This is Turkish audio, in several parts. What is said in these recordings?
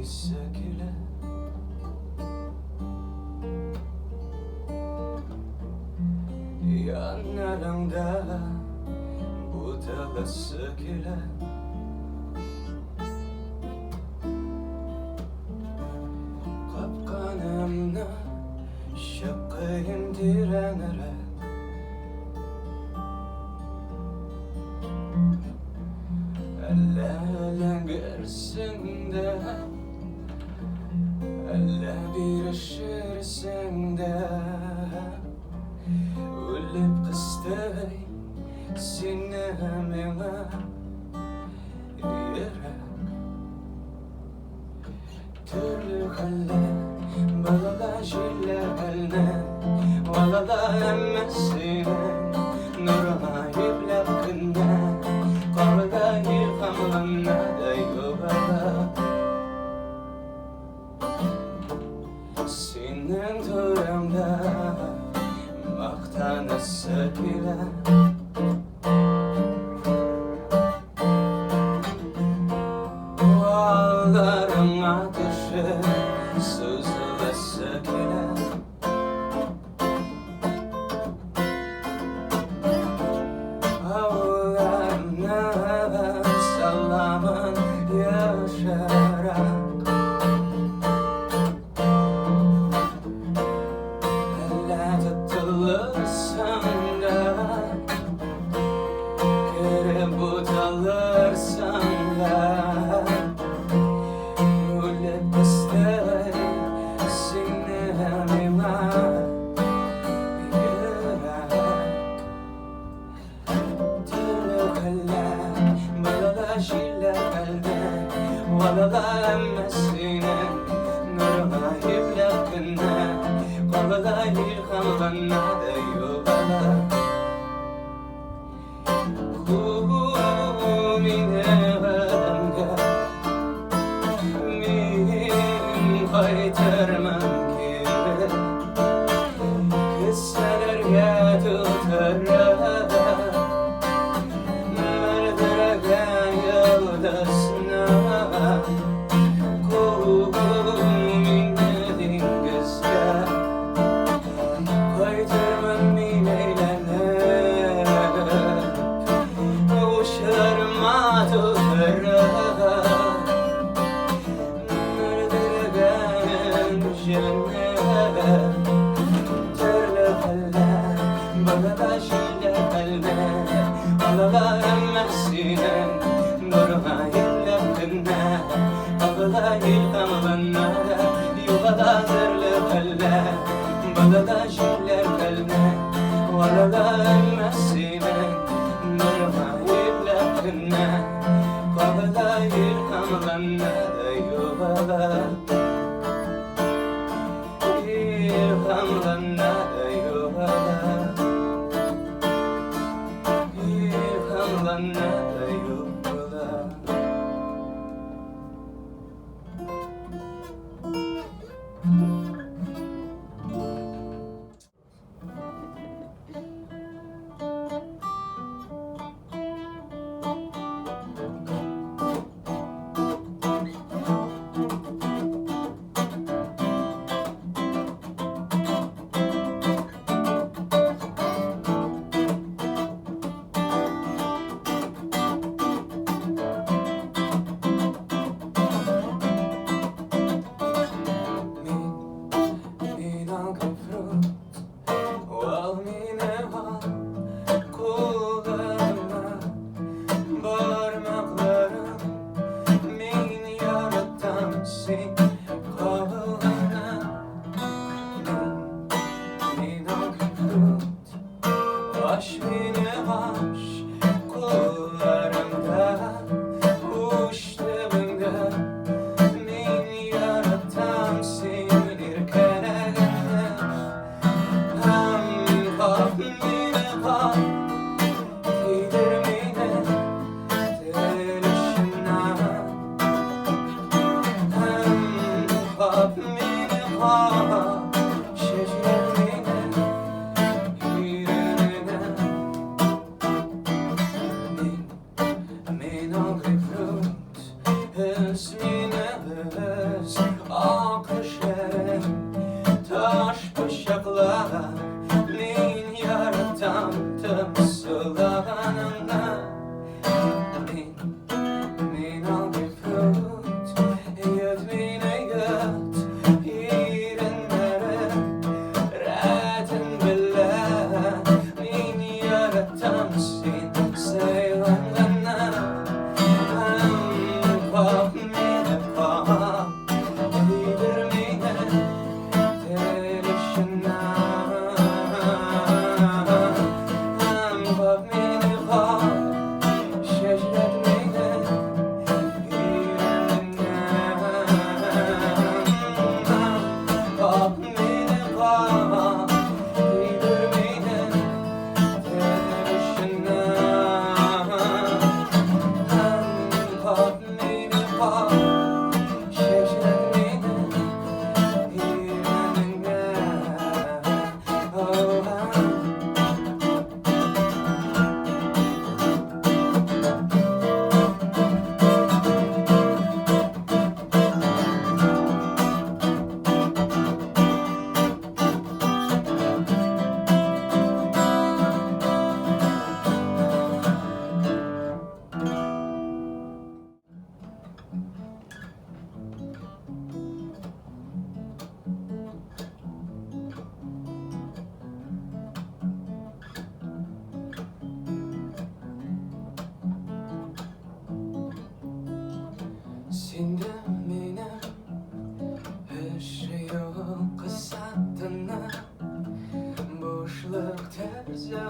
söküle yanlarında bu dala söküle kapkanımda şapkayım direnerek elle görsün de elle bir şiirsin de ölüp kıstay sinemine yere türlü halle balada şiller eline valada emmesine nuruna yipler kınne kavga yıkamlarına da yuvada senin turamda maktanası bile Ağlarım ateşi sızılası bile Ağlarına sallaman yaşarak Elle tutulursan da Babada ilham bana da yuvada Kumine vanga Min hayterman kire Kisseler yadu terra Merdragan yıldasına Balada şiller kalbe Valada emmesine Nurma yiblekkine Balada ilhamlanna da yuvada İlhamlanna da yuvada İlhamlanna da yuvada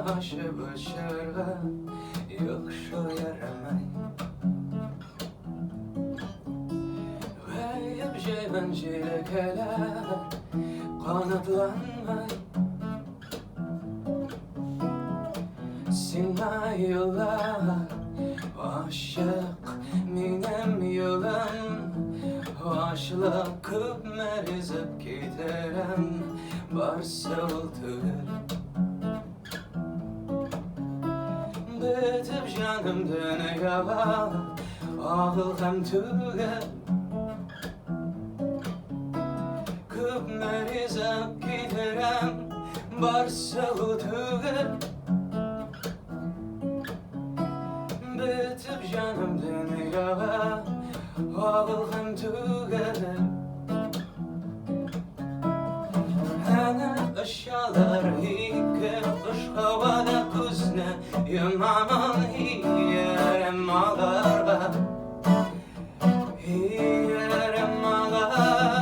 başı başarıla yok şu yaramay ve yapacağım çilekeler kanatlanmay Sinay yollar aşık minem yolum Aşılık kıpmerizip giderim Barsa oltugul Bitip canım dünyaya Ağıl hem tügel Kıpmerizip giderim Barsa oltugul Bitip canım dünyaya Ağıl hem tügel Ana aşağılar hike Kış havada kuzne Yamaman hiyerem ağlar Hiyerem ağlar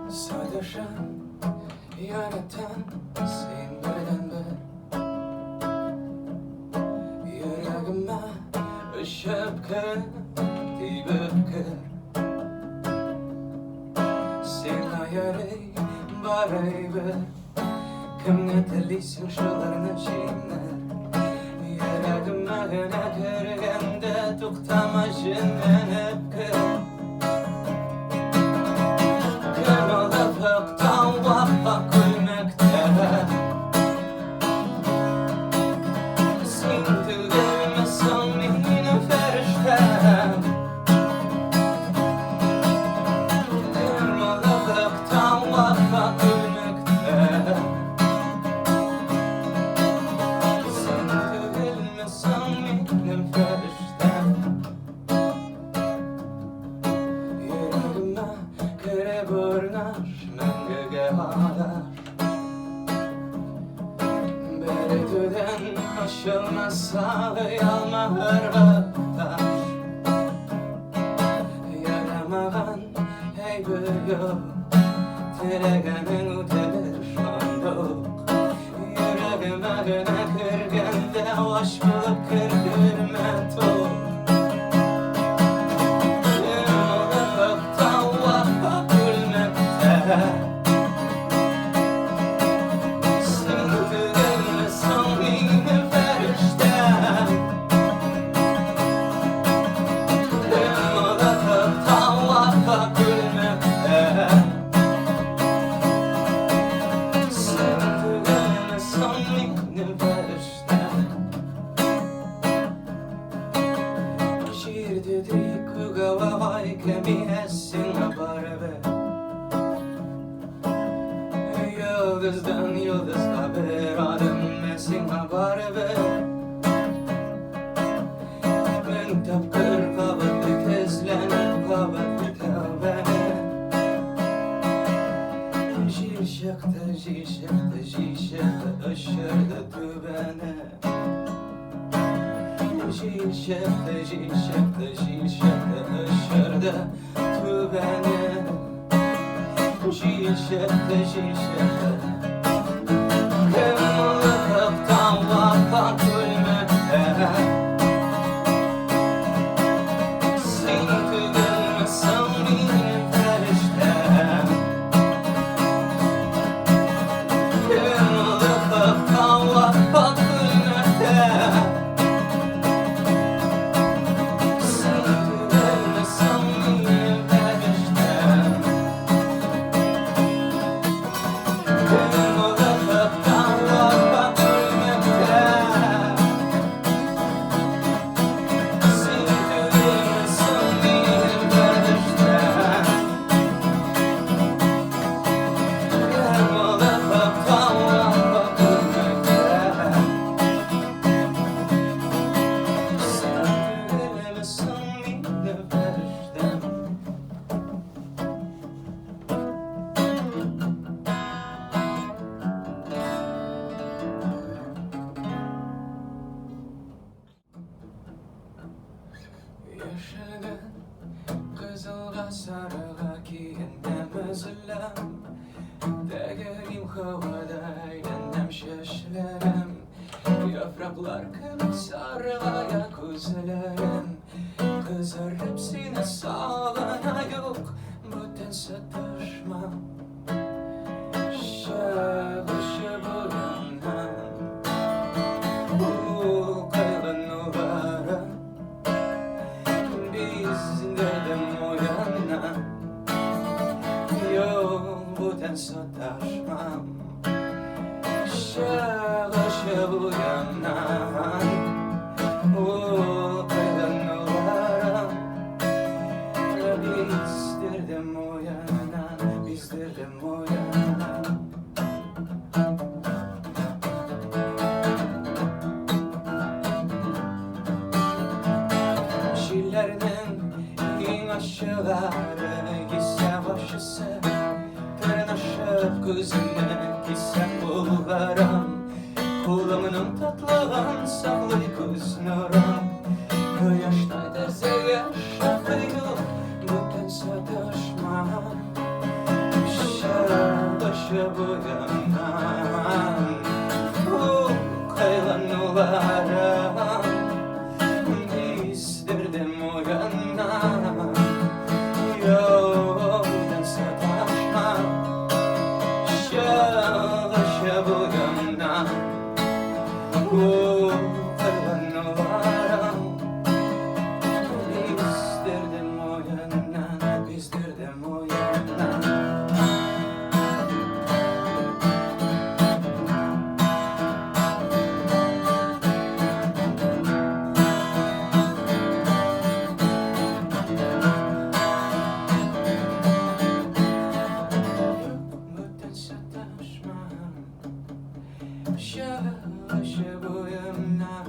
Sadışan, yaratan sen birden bir Yüreğime ışıp kır, dibip kır Sen ayarı barayı bir Kimne tellisin şularını çiğner Yüreğime güne kırgende tuktamacından hep kır Aşılmazsa yalma hırvata Yaramağın hey büyük Tiregenin utelir şanduk Yüreğime güne kırgende Hoş bulup kırgırme tok Yıllıkta vaka gülmekte Yıldızdan yıldızga bir adım mesin haber ver Ben tapkır kavatlı tezlenip kavatlı tavbene Jişekte ışırdı tübene Jil şefte, jil şefte, jil şefte Işırdı tu beni Jil şefte, jil şefte Kımlıktan vakat ölmekte Sinti gülmesin benim periştem Kımlıktan vakat ölmekte Yaşagan kızılga sarıga kiyindim üzülüm Değerim havada aylandım şaşlarım Yapraklar kırık sarıya kuzlarım Kızarıp seni sağlana yok Bütün satışmam Şalışı bu yandan Bu kaygın numara Bizlerden o yana Yok bütün sataşmam Şalışı bu yandan Bu kaygın numara Bizlerden o yana Bizlerden o yana Şillerinin en aşağıları Gitse başısı Tırnaşıp gözüne Gitse kullarım Kulağımın tatlığın saklı göz nurum Bu yaşta derse yaşaklıyım Bütün satışmam Şalışı bu yandan Bu kaylanlarım Bizlerden o yana Yoldan sataşmam Şalışı bu yana Bu kaylanlarım Bizlerden o yana Bizlerden o yana Şalışı bu yana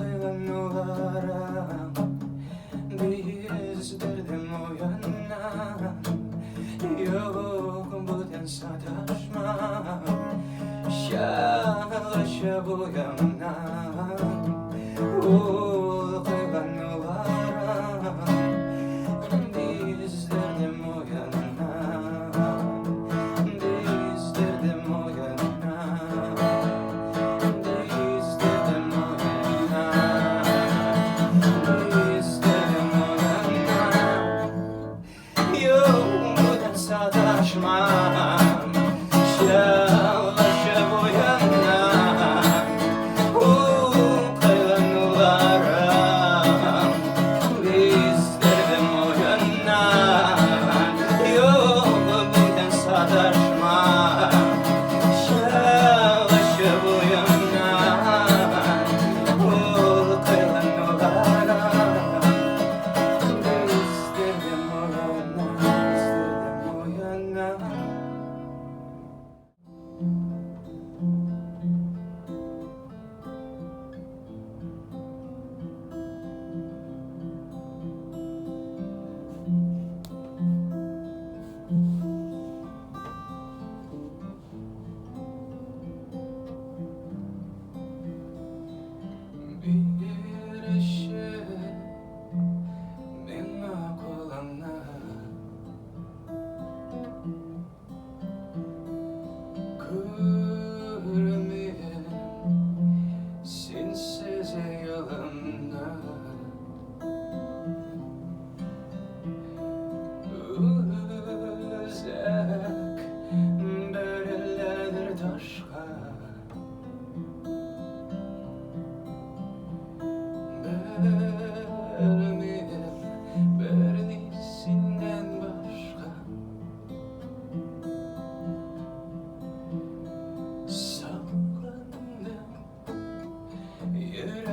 Kayganlarım Bizlerden o yana Yok buradan sataşmam Şalışı bu yana Kayganlarım Bizlerden o yana Bizlerden o yana Bizlerden o yana Bizlerden o yana Yok buradan sataşmam Şalışı bu yana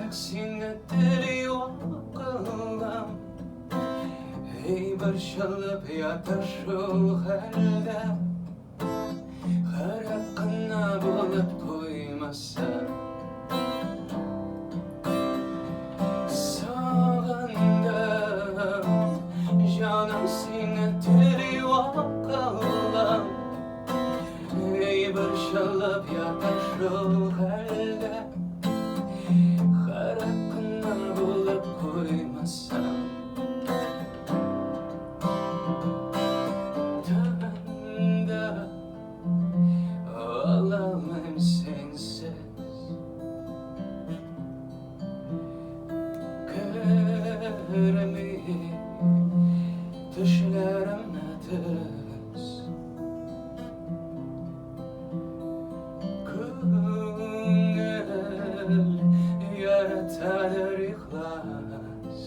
aksine deli olalım. Ey barışalıp yatar şu halde, hakkına bulup koymasa. Sağındım canım sine deli olalım. Ey barışalıp yatar şu halde, hakkına bulup koymasa. Ağlamam sensiz, keremi düşlerim düz. Gönül yaratar ihlas,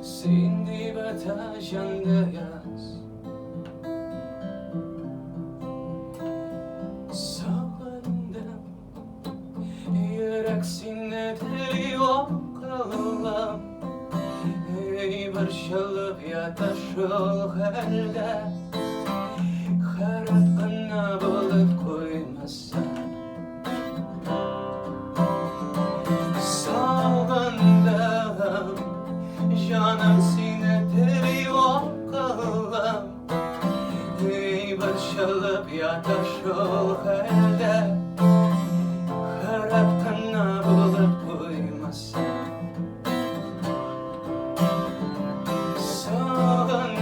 sindi batajanda yaz. Sağındım yürek sine deli olalım. Ey barışalıp yatar şu halde, hakkına bulup koymasa. Sağındım canım sine deli olalım. Ey barışalıp yatar şu halde, hakkına bulup koymasa. Sağındım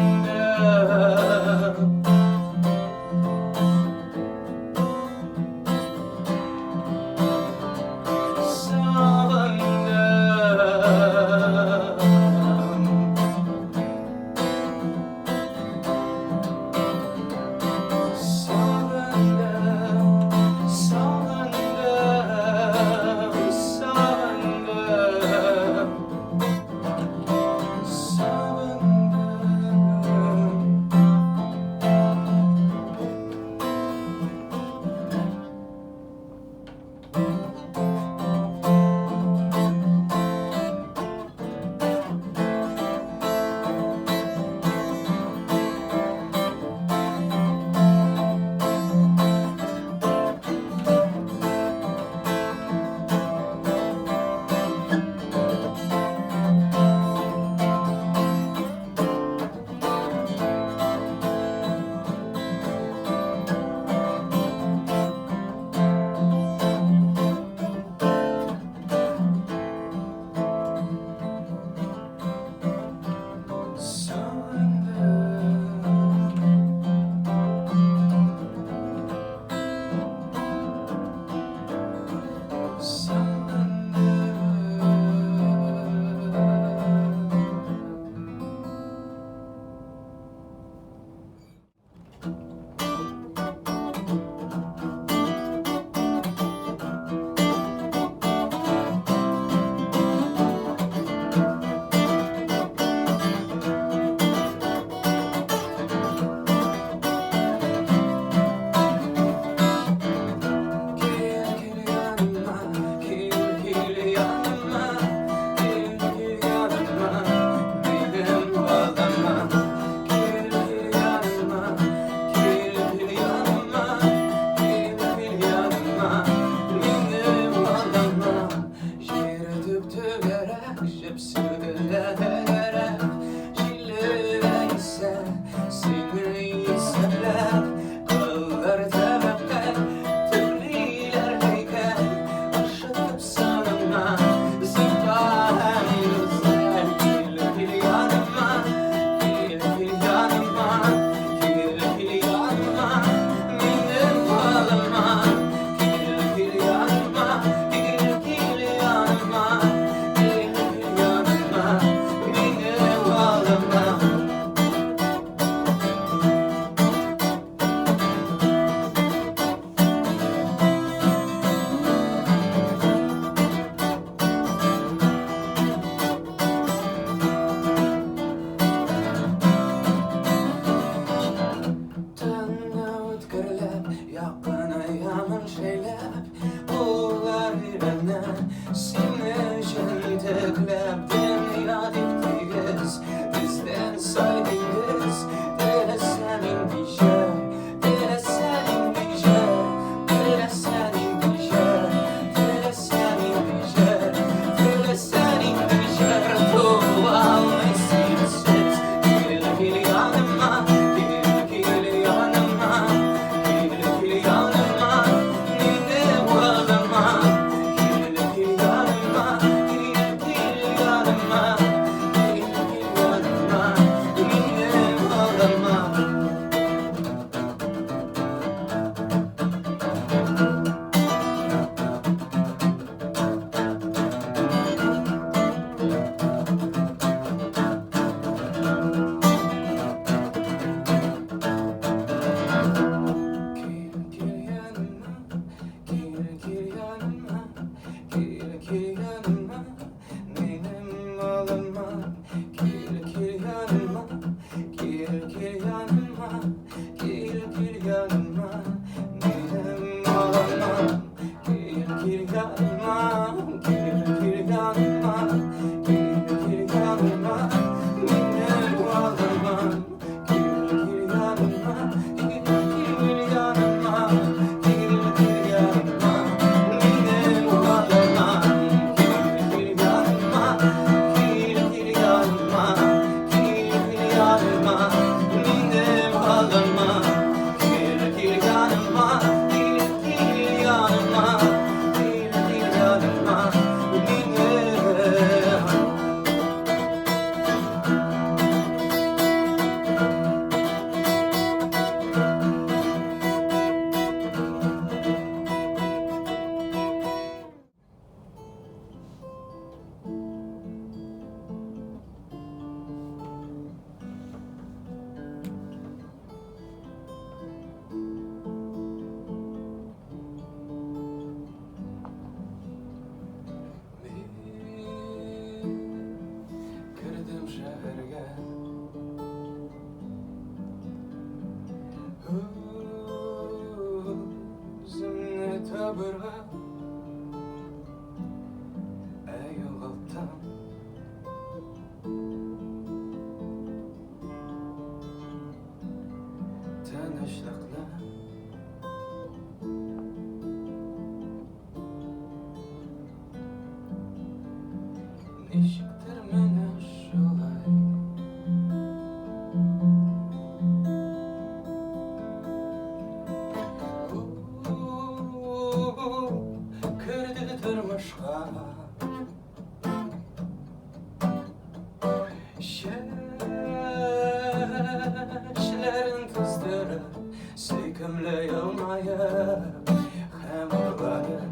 sağındım Seni şenteklebden yad ettiyiz. Bizden saydınız dere senin dişe, dere senin dişe, dere senin dişe, dere senin dişe, dere senin dişe. Tuval mesilset gel gel yanıma, gel gel yanıma, gel gel yanıma, nene ağlama. Gel gel yanıma, gel gel yanıma, gel gel yanıma, nene ağlama. Gel gel yanıma, gel gel yanıma, gel gel yanıma, nenem ağlama. Gel gel yanıma, gel gel yanıma, gel gel yanıma, nenem ağlama. Gel gel yanıma, gel gel yanıma, gel gel yanıma, nenem ağlama. Gel gel yanıma, gel gel yanıma, gel gel yanıma, nenem ağlama. Gel gel yanıma, gel gel yanıma, gel gel yanıma, nenem ağlama. Gel gel yanıma, gel gel yanıma, gel gel yanıma, nenem. Girdim şehirge, özümni tabırga, ey yoldan. Tanışlıkla nişiktir mene şolay. Kirdi turmuşga şeşlerin tızdırıp söykümle yılmayıp hem urlayıp.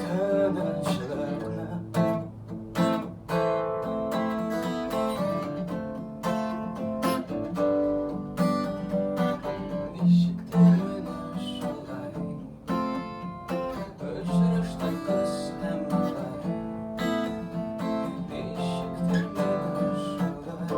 Tanışlıkla nişiktir mene şolay. Özleştik biz hem olay. Nişiktir mene şolay.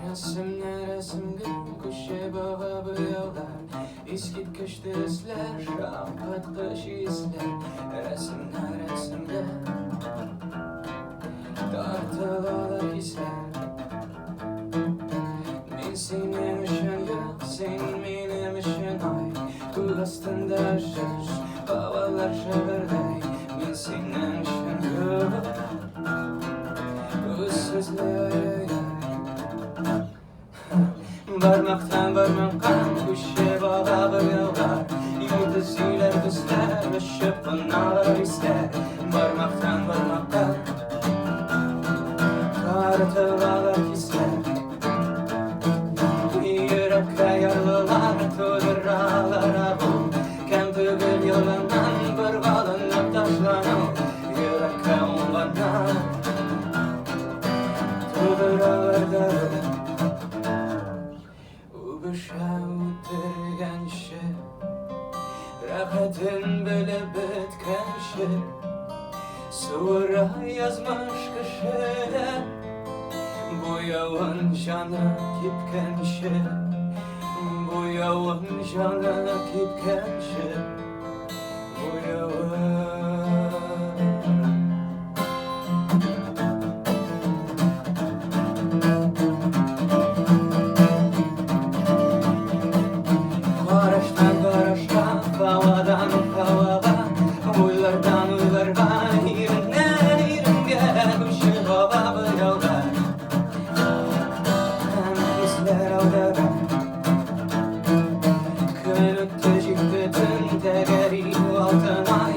Resimge kuşe bağa bıyavlar İskitkiş dizler şapat kış izler Resimge tartılalı hisler Min senin işin yok sen benim işin ay Bu astında şiş havalar şeverday Min senin işin yok Bu sözler Varmaktan varmaktan kuşe bağa bıyavlar Yıldızlar düzler ışık pınarlar ister Varmaktan tartılalar hisler Yürek ayarlılar tuğdırralar arbu Kem tügül yolundan bir balınıp taşlanır Yürek onlardan tuğdırralar darbu Ubışa utirgen şey Rahatın böyle bitken şey Sonra yazmış kışıda Bu yavun cana kipken şey Bu yavun cana kipken şey Bu yavun Havadan havaya, uylardan uylarga, yerinden yerimge, kuşu baba bıyavlar. Hisler avlara, gün öttü çıktı tüm tegeri altın ay,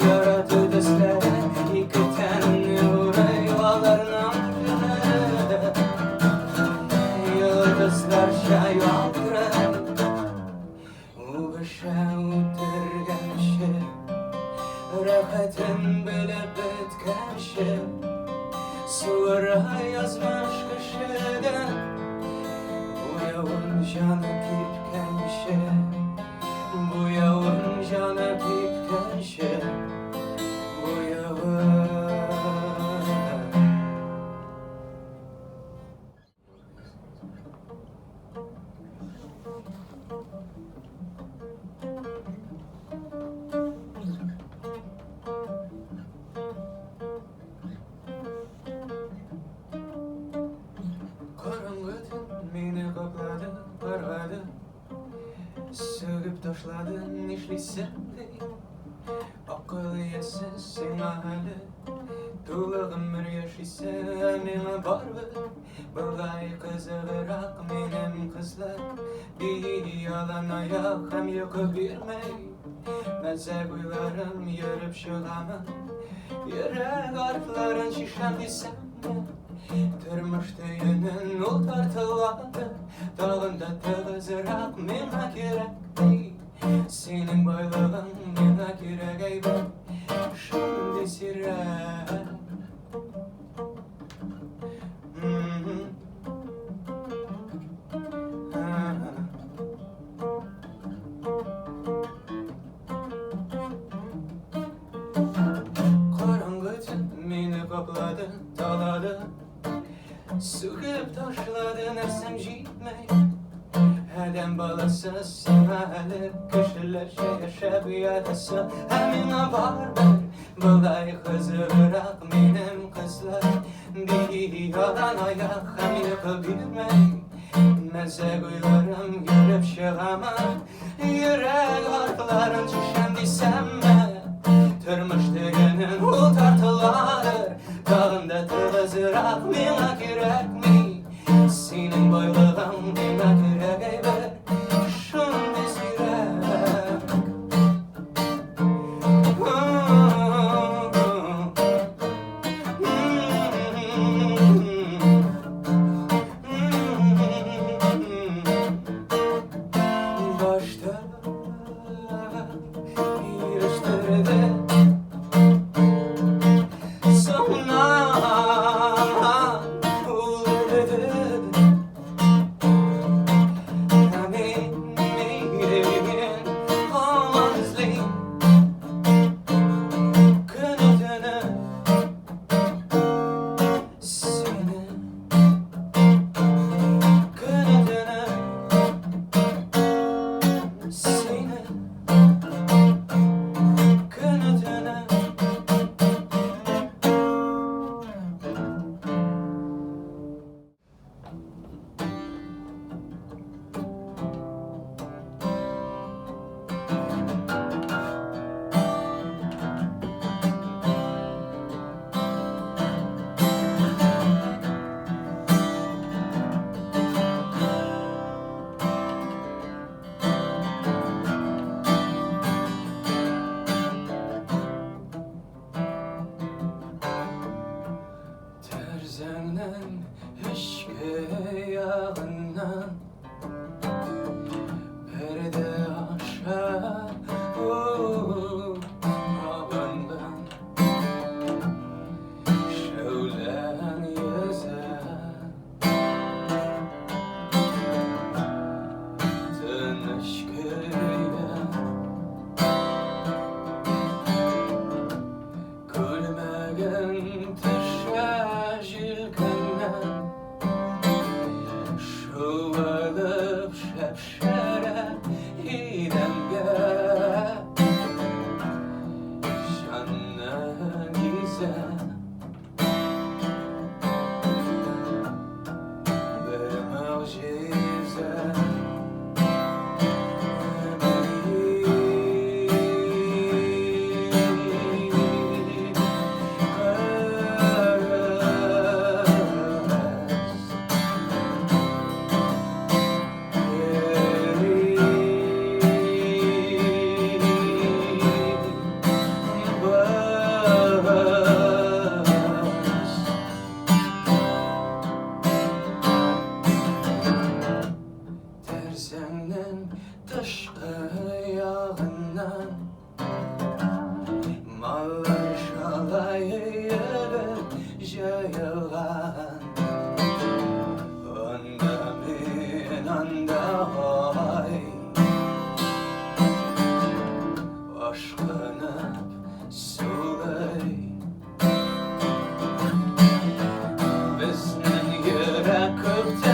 yaratı düzlere, yıkıten uğray yuvalarına yıldızlar şay aldıra. Ubışa utirgen şey Rahatın böyle bitken şey Sonra yazmış kışıda Bu yavun canı kipken şey Bu yavun canı kipken şey Bu yavun Meni kapladı, parladı Söküp taşladın, işliysen de Akıl yesiz sen hali Tuğlağım bir yaş ise mene barbe Balay kızıgırak menem kızlar Bir yalan ayak hem yok birmey Meze kuylarım yürüp şılamın Yürek artların şişen desem Tırmıştı yünün ol tartıladı Dağında tığızırak mena gerek Senin baylığın mena gerek ey ben Şimdi sirek Karanlık beni kapladı, daladı Sıkıp taşladın ersem gitmey Hedem balası semalı Kışırlar yaşab yadası Emine var ben Balay kızı bırak benim kızlar Bir yalan ayak hem yapabilmey Meze kuylarım yürüp şığama Yürek artların çişen desem Tırmıştı günün o tartıladır Dağında tığızırak mena gerek mi? Senin baylığın mena gerek ey be Şimdi sirek Başta yürüstürdü bakıp